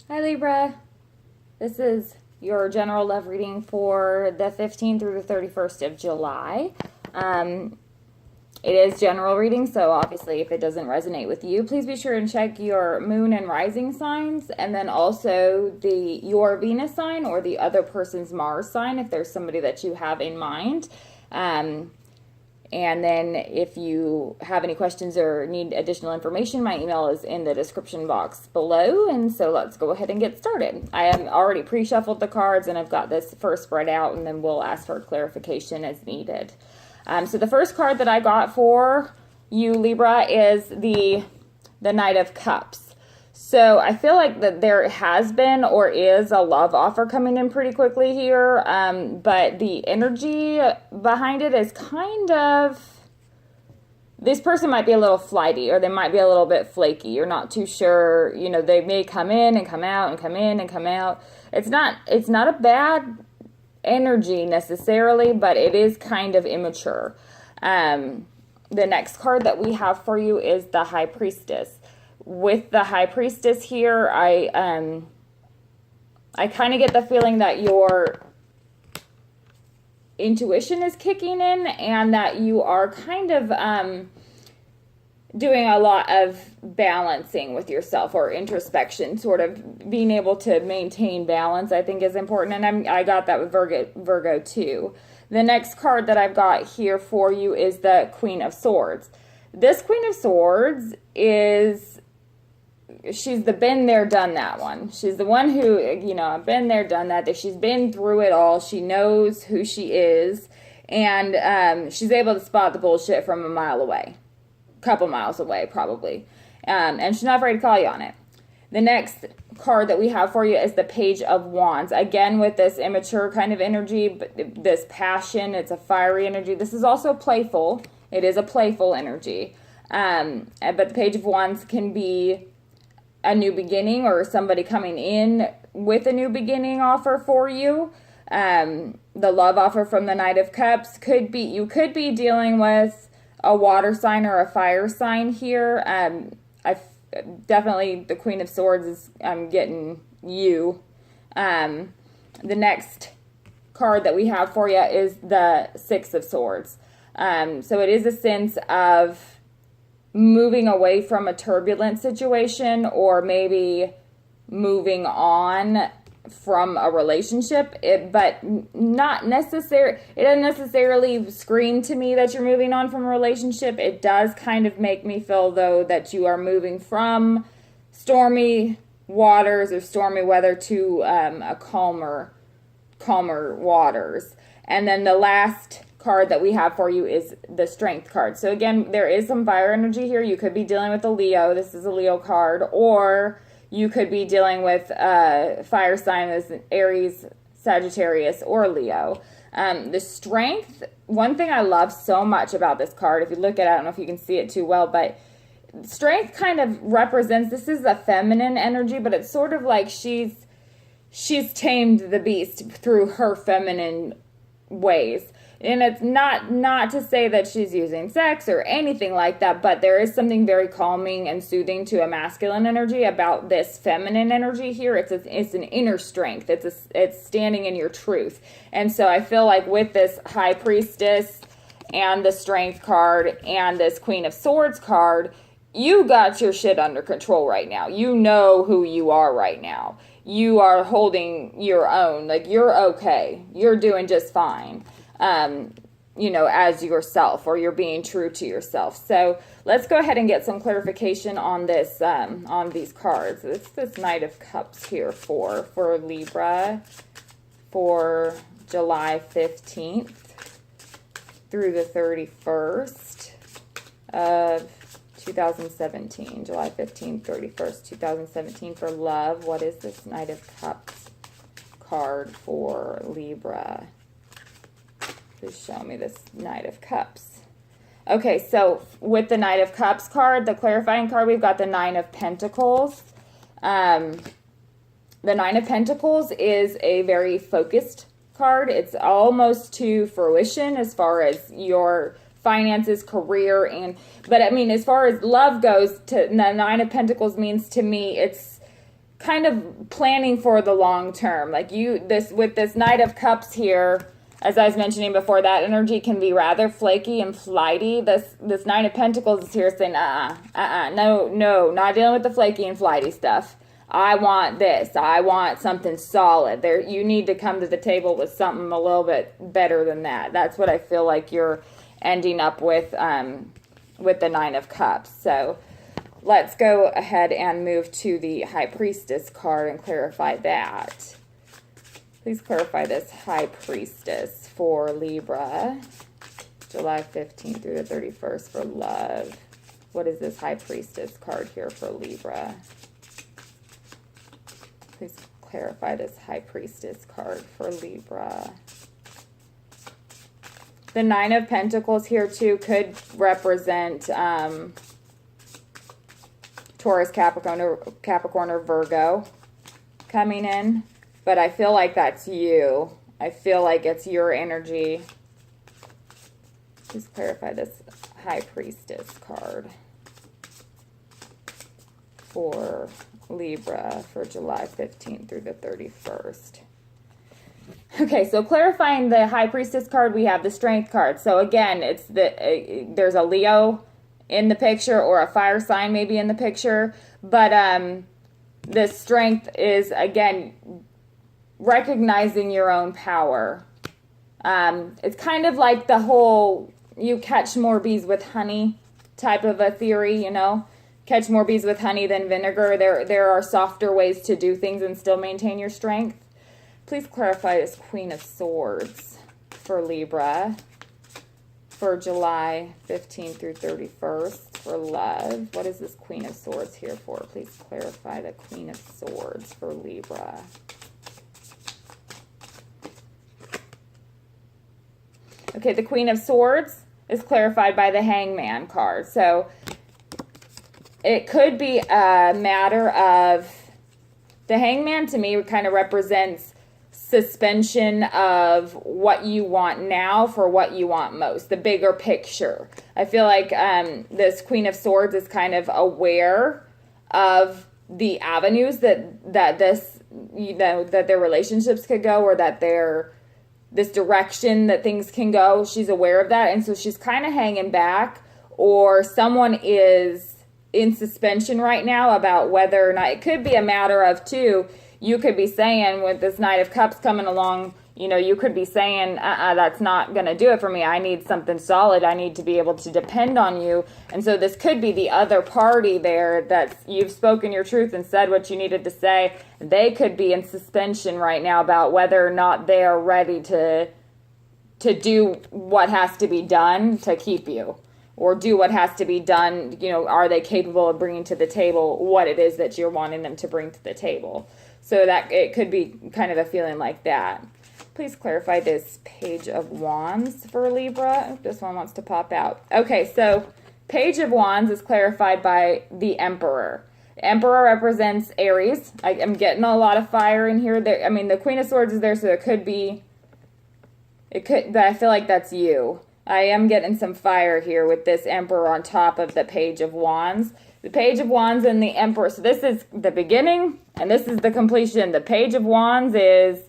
Hi Libra, this is your general love reading for the 15th through the 31st of July. It is general reading, so obviously if it doesn't resonate with you, please be sure and check your moon and rising signs, and then also your Venus sign or the other person's Mars sign if there's somebody that you have in mind. And then if you have any questions or need additional information, my email is in the description box below. And so let's go ahead and get started. I have already pre-shuffled the cards and I've got this first spread out, and then we'll ask for clarification as needed. So the first card that I got for you, Libra, is the Knight of Cups. So I feel like that there has been or is a love offer coming in pretty quickly here, but the energy behind it is kind of, this person might be a little flighty, or they might be a little bit flaky. You're not too sure, you know, they may come in and come out and come in and come out. It's not a bad energy necessarily, but it is kind of immature. The next card that we have for you is the High Priestess. With the High Priestess here, I kind of get the feeling that your intuition is kicking in and that you are kind of doing a lot of balancing with yourself, or introspection, sort of being able to maintain balance, I think is important. And I got that with Virgo too. The next card that I've got here for you is the Queen of Swords. This Queen of Swords she's the been there, done that one. She's the one who, you know, I've been there, done that. She's been through it all. She knows who she is. And she's able to spot the bullshit from a mile away. A couple miles away, probably. And she's not afraid to call you on it. The next card that we have for you is the Page of Wands. Again, with this immature kind of energy, but this passion, it's a fiery energy. This is also playful. It is a playful energy. But the Page of Wands can be a new beginning, or somebody coming in with a new beginning offer for you. The love offer from the Knight of Cups you could be dealing with a water sign or a fire sign here. Definitely the Queen of Swords is, I'm getting you. The next card that we have for you is the Six of Swords. So it is a sense of moving away from a turbulent situation, or maybe moving on from a relationship, but not necessary. It doesn't necessarily scream to me that you're moving on from a relationship. It does kind of make me feel, though, that you are moving from stormy waters or stormy weather to a calmer waters. And then the last card that we have for you is the Strength card. So again, there is some fire energy here. You could be dealing with a Leo. This is a Leo card. Or you could be dealing with a fire sign as Aries, Sagittarius, or Leo. The Strength, one thing I love so much about this card, if you look at it, I don't know if you can see it too well, but Strength kind of represents, this is a feminine energy, but it's sort of like she's tamed the beast through her feminine ways. And it's not to say that she's using sex or anything like that, but there is something very calming and soothing to a masculine energy about this feminine energy here. It's an inner strength. It's standing in your truth. And so I feel like with this High Priestess and the Strength card and this Queen of Swords card, you got your shit under control right now. You know who you are right now. You are holding your own. Like, you're okay. You're doing just fine. You know, as yourself, or you're being true to yourself. So let's go ahead and get some clarification on this, on these cards. It's this Knight of Cups here for Libra for July 15th through the 31st of 2017. July 15th, 31st, 2017 for love. What is this Knight of Cups card for Libra? Please show me this Knight of Cups. Okay, so with the Knight of Cups card, the clarifying card, we've got the Nine of Pentacles. The Nine of Pentacles is a very focused card. It's almost to fruition as far as your finances, career, but I mean, as far as love goes, the Nine of Pentacles means to me, kind of planning for the long term. Like with this Knight of Cups here, as I was mentioning before, that energy can be rather flaky and flighty. This Nine of Pentacles is here saying, no, not dealing with the flaky and flighty stuff. I want this. I want something solid. You need to come to the table with something a little bit better than that. That's what I feel like you're ending up with the Nine of Cups. So let's go ahead and move to the High Priestess card and clarify that. Please clarify this High Priestess for Libra, July 15th through the 31st for love. What is this High Priestess card here for Libra? Please clarify this High Priestess card for Libra. The Nine of Pentacles here too could represent Taurus, Capricorn, or Virgo coming in. But I feel like that's you. I feel like it's your energy. Please clarify this High Priestess card for Libra for July 15th through the 31st. Okay, so clarifying the High Priestess card, we have the Strength card. So again, it's there's a Leo in the picture or a fire sign maybe in the picture. But the Strength is, again, recognizing your own power. It's kind of like the whole you catch more bees with honey type of a theory, you know. Catch more bees with honey than vinegar. There are softer ways to do things and still maintain your strength. Please clarify this Queen of Swords for Libra for July 15th through 31st for love. What is this Queen of Swords here for? Please clarify the Queen of Swords for Libra. Okay, the Queen of Swords is clarified by the Hangman card. So it could be a matter of, the Hangman to me kind of represents suspension of what you want now for what you want most, the bigger picture. I feel like this Queen of Swords is kind of aware of the avenues that this, you know, that their relationships could go, or that this direction that things can go. She's aware of that, and so she's kind of hanging back, or someone is in suspension right now about whether or not. It could be a matter of too, you could be saying with this Knight of Cups coming along, you know, you could be saying, that's not going to do it for me. I need something solid. I need to be able to depend on you. And so this could be the other party there that you've spoken your truth and said what you needed to say. They could be in suspension right now about whether or not they are ready to do what has to be done to keep you, or do what has to be done. You know, are they capable of bringing to the table what it is that you're wanting them to bring to the table? So that it could be kind of a feeling like that. Please clarify this Page of Wands for Libra. This one wants to pop out. Okay, so Page of Wands is clarified by the Emperor. Emperor represents Aries. I'm getting a lot of fire in here. I mean, the Queen of Swords is there, so it could, but I feel like that's you. I am getting some fire here with this Emperor on top of the Page of Wands. The Page of Wands and the Emperor. So this is the beginning, and this is the completion. The Page of Wands is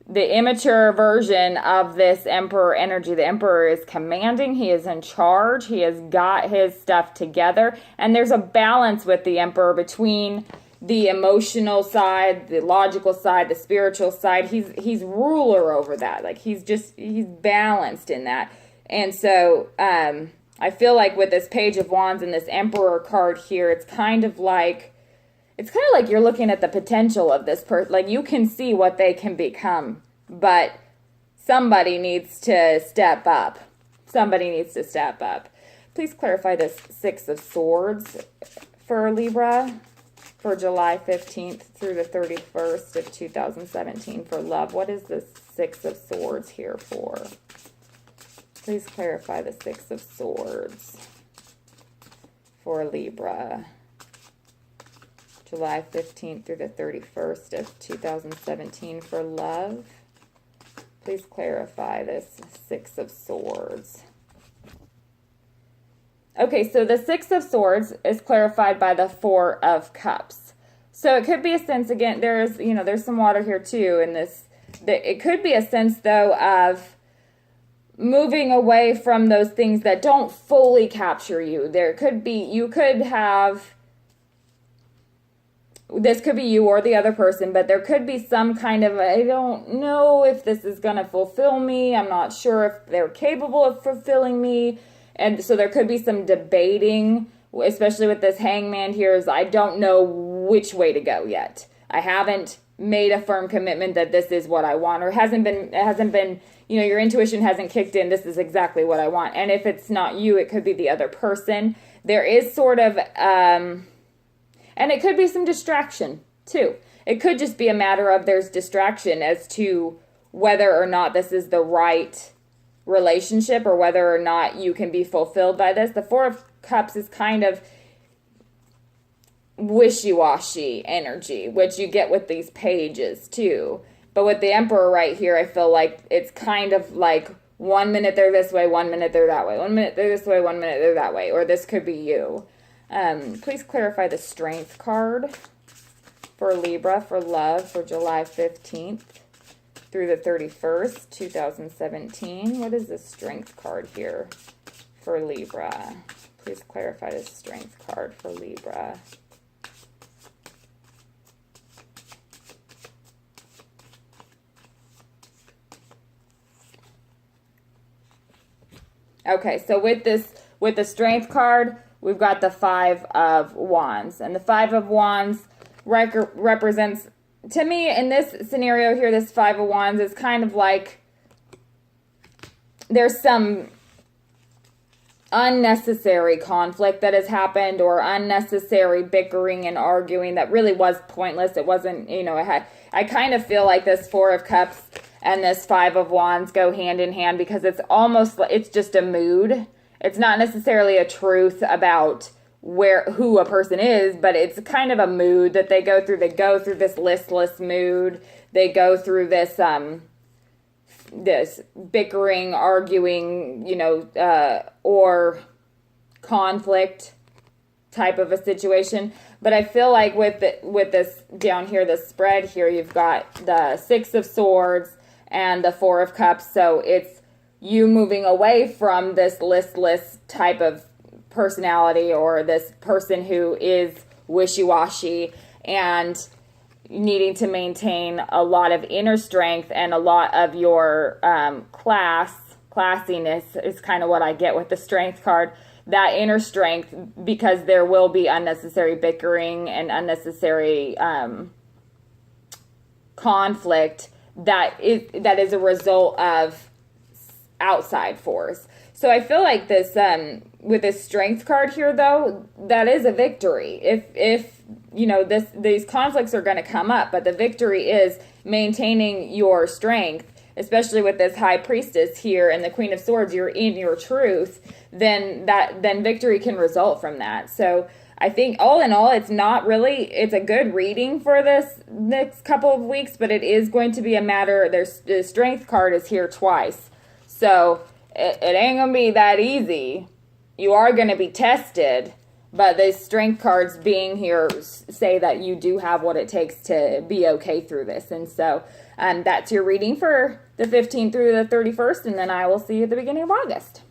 the immature version of this Emperor energy. The Emperor is commanding. He is in charge. He has got his stuff together. And there's a balance with the Emperor between the emotional side, the logical side, the spiritual side. He's ruler over that. Like he's balanced in that. And so I feel like with this Page of Wands and this Emperor card here, it's kind of like you're looking at the potential of this person. Like you can see what they can become, but somebody needs to step up. Somebody needs to step up. Please clarify this Six of Swords for Libra for July 15th through the 31st of 2017 for love. What is the Six of Swords here for? Please clarify the Six of Swords for Libra. July 15th through the 31st of 2017 for love. Please clarify this Six of Swords. Okay, so the Six of Swords is clarified by the Four of Cups. So it could be a sense, again, there's some water here too in this. It could be a sense, though, of moving away from those things that don't fully capture you. This could be you or the other person, but there could be some kind of, I don't know if this is going to fulfill me. I'm not sure if they're capable of fulfilling me. And so there could be some debating, especially with this hangman here, is I don't know which way to go yet. I haven't made a firm commitment that this is what I want, or it hasn't been, your intuition hasn't kicked in, this is exactly what I want. And if it's not you, it could be the other person. There is sort of, and it could be some distraction too. It could just be a matter of there's distraction as to whether or not this is the right relationship or whether or not you can be fulfilled by this. The Four of Cups is kind of wishy-washy energy, which you get with these pages too. But with the Emperor right here, I feel like it's kind of like 1 minute they're this way, 1 minute they're that way. 1 minute they're this way, 1 minute they're that way. Or this could be you. Please clarify the Strength card for Libra, for love, for July 15th through the 31st, 2017. What is the Strength card here for Libra? Please clarify the Strength card for Libra. Okay, so with the Strength card, we've got the Five of Wands. And the Five of Wands represents, to me, in this scenario here, this Five of Wands is kind of like there's some unnecessary conflict that has happened, or unnecessary bickering and arguing that really was pointless. It wasn't, I kind of feel like this Four of Cups and this Five of Wands go hand in hand, because it's just a mood. It's not necessarily a truth about who a person is, but it's kind of a mood that they go through. They go through this listless mood. They go through this this bickering, arguing, or conflict type of a situation. But I feel like with this down here, the spread here, you've got the Six of Swords and the Four of Cups. So it's you moving away from this listless type of personality, or this person who is wishy-washy, and needing to maintain a lot of inner strength and a lot of your classiness is kind of what I get with the Strength card. That inner strength, because there will be unnecessary bickering and unnecessary conflict that is a result of outside force. So I feel like this with this Strength card here, though, that is a victory. If these conflicts are going to come up, but the victory is maintaining your strength, especially with this High Priestess here and the Queen of Swords. You're in your truth, then victory can result from that. So I think all in all, it's a good reading for this next couple of weeks, but it is going to be a matter. The Strength card is here twice, so it ain't gonna be that easy. You are going to be tested, but the Strength cards being here say that you do have what it takes to be okay through this. And so that's your reading for the 15th through the 31st, and then I will see you at the beginning of August.